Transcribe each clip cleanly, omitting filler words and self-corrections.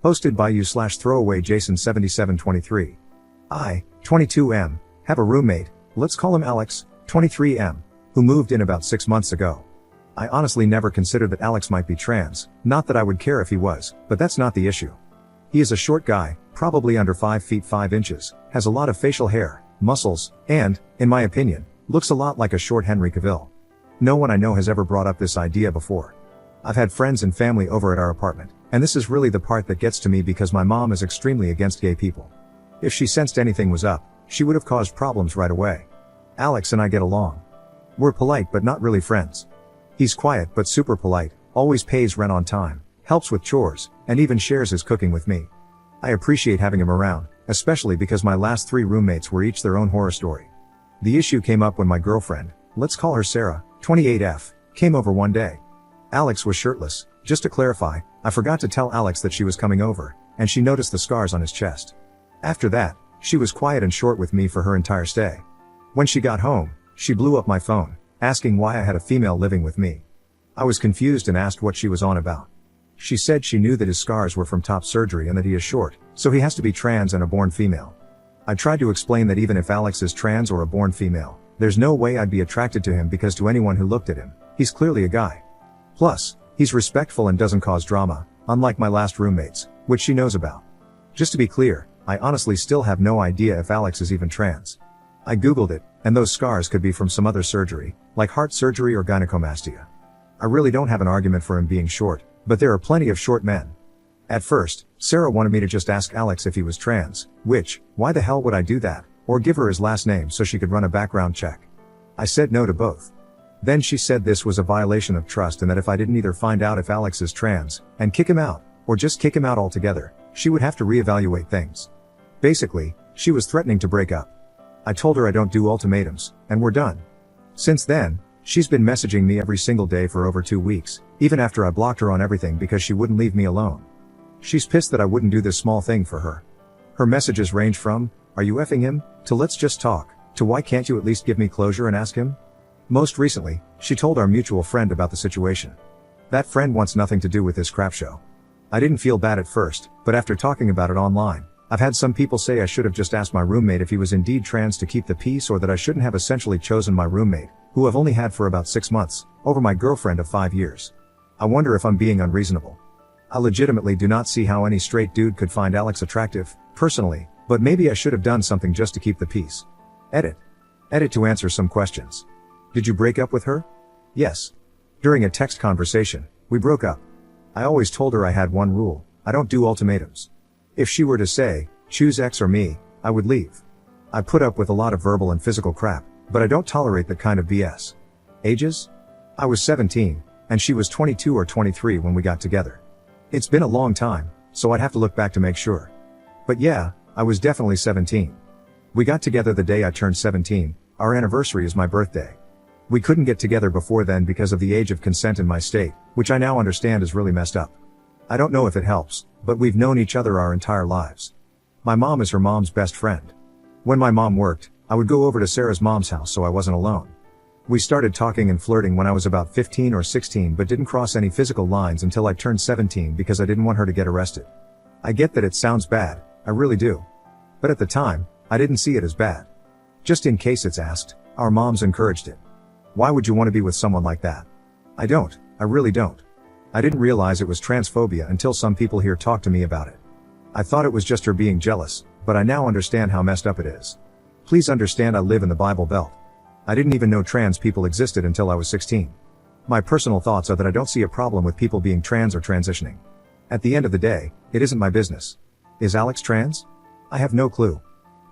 Hosted by you/throwaway Jason7723. I, 22M, have a roommate, let's call him Alex, 23M, who moved in about 6 months ago. I honestly never considered that Alex might be trans, not that I would care if he was, but that's not the issue. He is a short guy, probably under 5 feet 5 inches, has a lot of facial hair, muscles, and, in my opinion, looks a lot like a short Henry Cavill. No one I know has ever brought up this idea before. I've had friends and family over at our apartment, and this is really the part that gets to me because my mom is extremely against gay people. If she sensed anything was up, she would have caused problems right away. Alex and I get along. We're polite but not really friends. He's quiet but super polite, always pays rent on time, helps with chores, and even shares his cooking with me. I appreciate having him around, especially because my last 3 roommates were each their own horror story. The issue came up when my girlfriend, let's call her Sarah, 28F, came over one day. Alex was shirtless. Just to clarify, I forgot to tell Alex that she was coming over, and she noticed the scars on his chest. After that, she was quiet and short with me for her entire stay. When she got home, she blew up my phone, asking why I had a female living with me. I was confused and asked what she was on about. She said she knew that his scars were from top surgery and that he is short, so he has to be trans and a born female. I tried to explain that even if Alex is trans or a born female, there's no way I'd be attracted to him because to anyone who looked at him, he's clearly a guy. Plus, he's respectful and doesn't cause drama, unlike my last roommates, which she knows about. Just to be clear, I honestly still have no idea if Alex is even trans. I googled it, and those scars could be from some other surgery, like heart surgery or gynecomastia. I really don't have an argument for him being short, but there are plenty of short men. At first, Sarah wanted me to just ask Alex if he was trans, which, why the hell would I do that, or give her his last name so she could run a background check? I said no to both. Then she said this was a violation of trust and that if I didn't either find out if Alex is trans, and kick him out, or just kick him out altogether, she would have to reevaluate things. Basically, she was threatening to break up. I told her I don't do ultimatums, and we're done. Since then, she's been messaging me every single day for over 2 weeks, even after I blocked her on everything because she wouldn't leave me alone. She's pissed that I wouldn't do this small thing for her. Her messages range from, "Are you effing him?" to "Let's just talk," to "Why can't you at least give me closure and ask him?" Most recently, she told our mutual friend about the situation. That friend wants nothing to do with this crap show. I didn't feel bad at first, but after talking about it online, I've had some people say I should have just asked my roommate if he was indeed trans to keep the peace, or that I shouldn't have essentially chosen my roommate, who I've only had for about 6 months, over my girlfriend of 5 years. I wonder if I'm being unreasonable. I legitimately do not see how any straight dude could find Alex attractive, personally, but maybe I should have done something just to keep the peace. Edit to answer some questions. Did you break up with her? Yes. During a text conversation, we broke up. I always told her I had one rule: I don't do ultimatums. If she were to say, choose X or me, I would leave. I put up with a lot of verbal and physical crap, but I don't tolerate that kind of BS. Ages? I was 17, and she was 22 or 23 when we got together. It's been a long time, so I'd have to look back to make sure. But yeah, I was definitely 17. We got together the day I turned 17, our anniversary is my birthday. We couldn't get together before then because of the age of consent in my state, which I now understand is really messed up. I don't know if it helps, but we've known each other our entire lives. My mom is her mom's best friend. When my mom worked, I would go over to Sarah's mom's house so I wasn't alone. We started talking and flirting when I was about 15 or 16 but didn't cross any physical lines until I turned 17 because I didn't want her to get arrested. I get that it sounds bad, I really do. But at the time, I didn't see it as bad. Just in case it's asked, our moms encouraged it. Why would you want to be with someone like that? I don't, I really don't. I didn't realize it was transphobia until some people here talked to me about it. I thought it was just her being jealous, but I now understand how messed up it is. Please understand I live in the Bible Belt. I didn't even know trans people existed until I was 16. My personal thoughts are that I don't see a problem with people being trans or transitioning. At the end of the day, it isn't my business. Is Alex trans? I have no clue.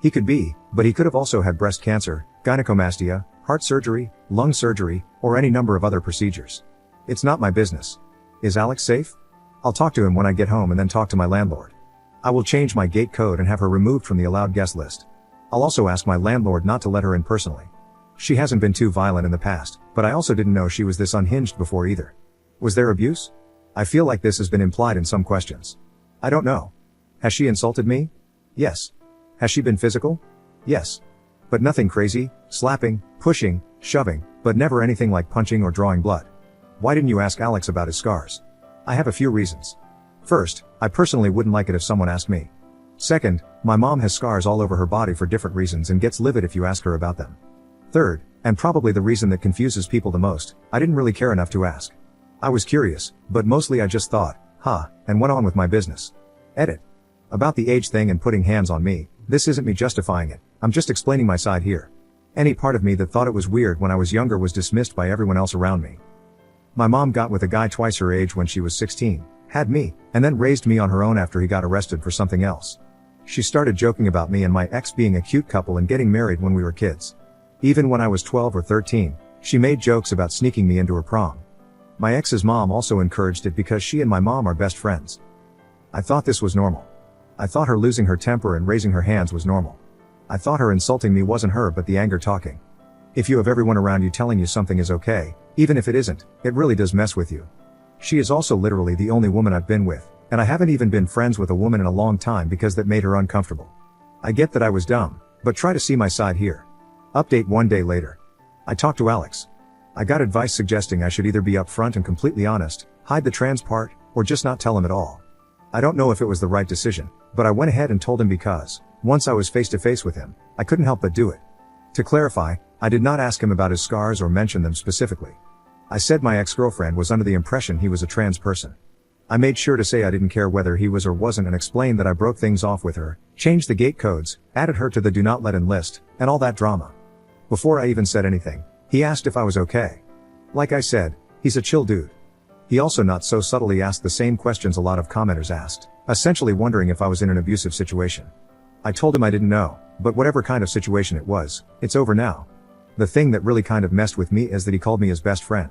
He could be, but he could have also had breast cancer, gynecomastia, heart surgery, lung surgery, or any number of other procedures. It's not my business. Is Alex safe? I'll talk to him when I get home and then talk to my landlord. I will change my gate code and have her removed from the allowed guest list. I'll also ask my landlord not to let her in personally. She hasn't been too violent in the past, but I also didn't know she was this unhinged before either. Was there abuse? I feel like this has been implied in some questions. I don't know. Has she insulted me? Yes. Has she been physical? Yes. But nothing crazy, slapping, pushing, shoving, but never anything like punching or drawing blood. Why didn't you ask Alex about his scars? I have a few reasons. First, I personally wouldn't like it if someone asked me. Second, my mom has scars all over her body for different reasons and gets livid if you ask her about them. Third, and probably the reason that confuses people the most, I didn't really care enough to ask. I was curious, but mostly I just thought, and went on with my business. Edit. About the age thing and putting hands on me, this isn't me justifying it, I'm just explaining my side here. Any part of me that thought it was weird when I was younger was dismissed by everyone else around me. My mom got with a guy twice her age when she was 16, had me, and then raised me on her own after he got arrested for something else. She started joking about me and my ex being a cute couple and getting married when we were kids. Even when I was 12 or 13, she made jokes about sneaking me into her prom. My ex's mom also encouraged it because she and my mom are best friends. I thought this was normal. I thought her losing her temper and raising her hands was normal. I thought her insulting me wasn't her but the anger talking. If you have everyone around you telling you something is okay, even if it isn't, it really does mess with you. She is also literally the only woman I've been with, and I haven't even been friends with a woman in a long time because that made her uncomfortable. I get that I was dumb, but try to see my side here. Update 1 day later. I talked to Alex. I got advice suggesting I should either be upfront and completely honest, hide the trans part, or just not tell him at all. I don't know if it was the right decision, but I went ahead and told him because, once I was face to face with him, I couldn't help but do it. To clarify, I did not ask him about his scars or mention them specifically. I said my ex-girlfriend was under the impression he was a trans person. I made sure to say I didn't care whether he was or wasn't and explained that I broke things off with her, changed the gate codes, added her to the do not let in list, and all that drama. Before I even said anything, he asked if I was okay. Like I said, he's a chill dude. He also not so subtly asked the same questions a lot of commenters asked, essentially wondering if I was in an abusive situation. I told him I didn't know, but whatever kind of situation it was, it's over now. The thing that really kind of messed with me is that he called me his best friend.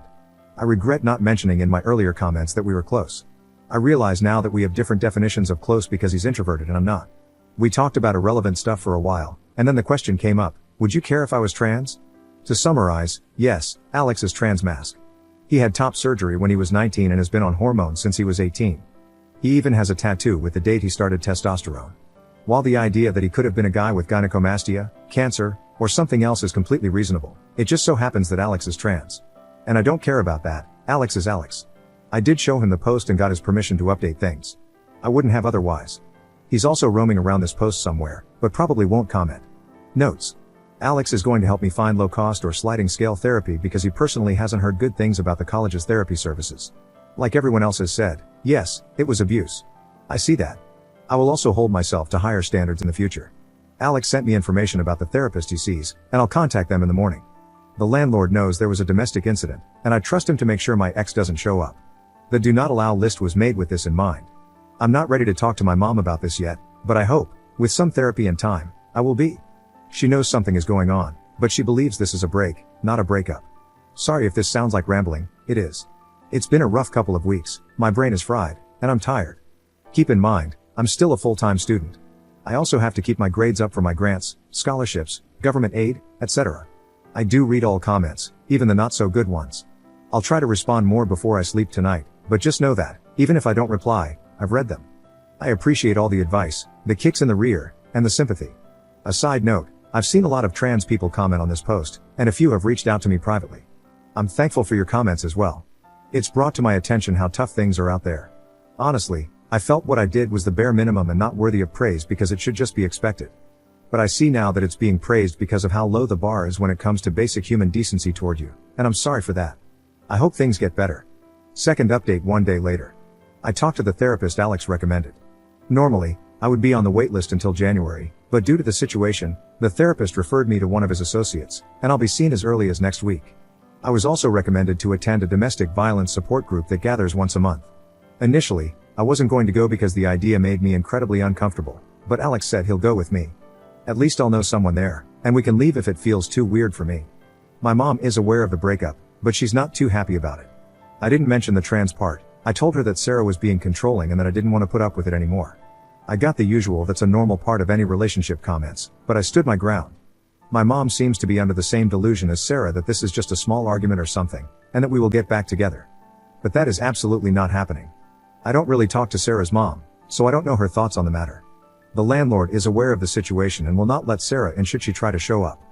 I regret not mentioning in my earlier comments that we were close. I realize now that we have different definitions of close because he's introverted and I'm not. We talked about irrelevant stuff for a while, and then the question came up, would you care if I was trans? To summarize, yes, Alex is trans mask. He had top surgery when he was 19 and has been on hormones since he was 18. He even has a tattoo with the date he started testosterone. While the idea that he could have been a guy with gynecomastia, cancer, or something else is completely reasonable, it just so happens that Alex is trans. And I don't care about that, Alex is Alex. I did show him the post and got his permission to update things. I wouldn't have otherwise. He's also roaming around this post somewhere, but probably won't comment. Notes. Alex is going to help me find low-cost or sliding scale therapy because he personally hasn't heard good things about the college's therapy services. Like everyone else has said, yes, it was abuse. I see that. I will also hold myself to higher standards in the future. Alex sent me information about the therapist he sees, and I'll contact them in the morning. The landlord knows there was a domestic incident, and I trust him to make sure my ex doesn't show up. The do not allow list was made with this in mind. I'm not ready to talk to my mom about this yet, but I hope, with some therapy and time, I will be. She knows something is going on, but she believes this is a break, not a breakup. Sorry if this sounds like rambling, it is. It's been a rough couple of weeks, my brain is fried, and I'm tired. Keep in mind, I'm still a full-time student. I also have to keep my grades up for my grants, scholarships, government aid, etc. I do read all comments, even the not so good ones. I'll try to respond more before I sleep tonight, but just know that, even if I don't reply, I've read them. I appreciate all the advice, the kicks in the rear, and the sympathy. A side note, I've seen a lot of trans people comment on this post, and a few have reached out to me privately. I'm thankful for your comments as well. It's brought to my attention how tough things are out there. Honestly, I felt what I did was the bare minimum and not worthy of praise because it should just be expected. But I see now that it's being praised because of how low the bar is when it comes to basic human decency toward you, and I'm sorry for that. I hope things get better. Second update 1 day later. I talked to the therapist Alex recommended. Normally, I would be on the waitlist until January, but due to the situation, the therapist referred me to one of his associates, and I'll be seen as early as next week. I was also recommended to attend a domestic violence support group that gathers once a month. Initially, I wasn't going to go because the idea made me incredibly uncomfortable, but Alex said he'll go with me. At least I'll know someone there, and we can leave if it feels too weird for me. My mom is aware of the breakup, but she's not too happy about it. I didn't mention the trans part. I told her that Sarah was being controlling and that I didn't want to put up with it anymore. I got the usual that's a normal part of any relationship comments, but I stood my ground. My mom seems to be under the same delusion as Sarah that this is just a small argument or something, and that we will get back together. But that is absolutely not happening. I don't really talk to Sarah's mom, so I don't know her thoughts on the matter. The landlord is aware of the situation and will not let Sarah in should she try to show up.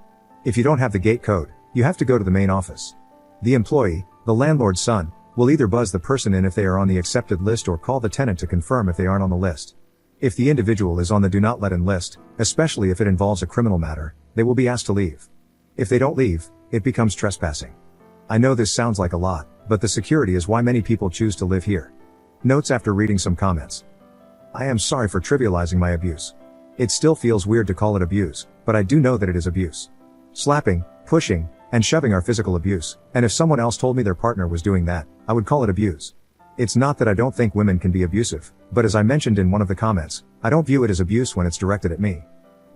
If you don't have the gate code, you have to go to the main office. The employee, the landlord's son, We'll either buzz the person in if they are on the accepted list or call the tenant to confirm if they aren't on the list. If the individual is on the do not let in list, especially if it involves a criminal matter, they will be asked to leave. If they don't leave, it becomes trespassing. I know this sounds like a lot, but the security is why many people choose to live here. Notes after reading some comments. I am sorry for trivializing my abuse. It still feels weird to call it abuse, but I do know that it is abuse. Slapping, pushing, and shoving are physical abuse, and if someone else told me their partner was doing that, I would call it abuse. It's not that I don't think women can be abusive, but as I mentioned in one of the comments, I don't view it as abuse when it's directed at me.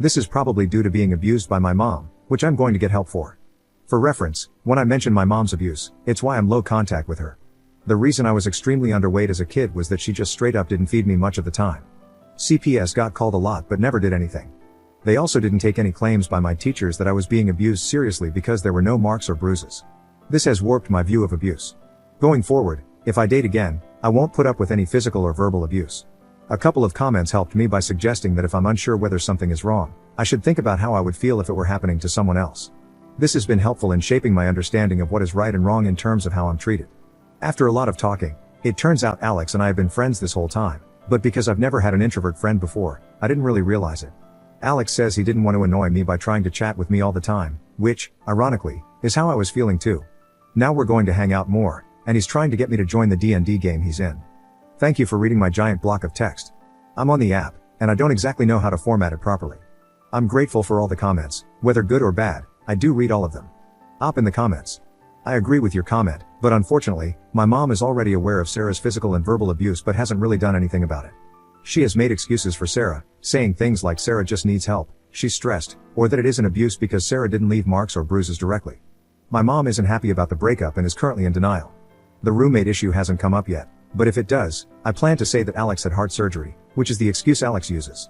This is probably due to being abused by my mom, which I'm going to get help for. For reference, when I mention my mom's abuse, it's why I'm low contact with her. The reason I was extremely underweight as a kid was that she just straight up didn't feed me much of the time. CPS got called a lot but never did anything. They also didn't take any claims by my teachers that I was being abused seriously because there were no marks or bruises. This has warped my view of abuse. Going forward, if I date again, I won't put up with any physical or verbal abuse. A couple of comments helped me by suggesting that if I'm unsure whether something is wrong, I should think about how I would feel if it were happening to someone else. This has been helpful in shaping my understanding of what is right and wrong in terms of how I'm treated. After a lot of talking, it turns out Alex and I have been friends this whole time, but because I've never had an introvert friend before, I didn't really realize it. Alex says he didn't want to annoy me by trying to chat with me all the time, which, ironically, is how I was feeling too. Now we're going to hang out more, and he's trying to get me to join the D&D game he's in. Thank you for reading my giant block of text. I'm on the app, and I don't exactly know how to format it properly. I'm grateful for all the comments, whether good or bad, I do read all of them. Op in the comments. I agree with your comment, but unfortunately, my mom is already aware of Sarah's physical and verbal abuse but hasn't really done anything about it. She has made excuses for Sarah, saying things like Sarah just needs help, she's stressed, or that it isn't abuse because Sarah didn't leave marks or bruises directly. My mom isn't happy about the breakup and is currently in denial. The roommate issue hasn't come up yet, but if it does, I plan to say that Alex had heart surgery, which is the excuse Alex uses.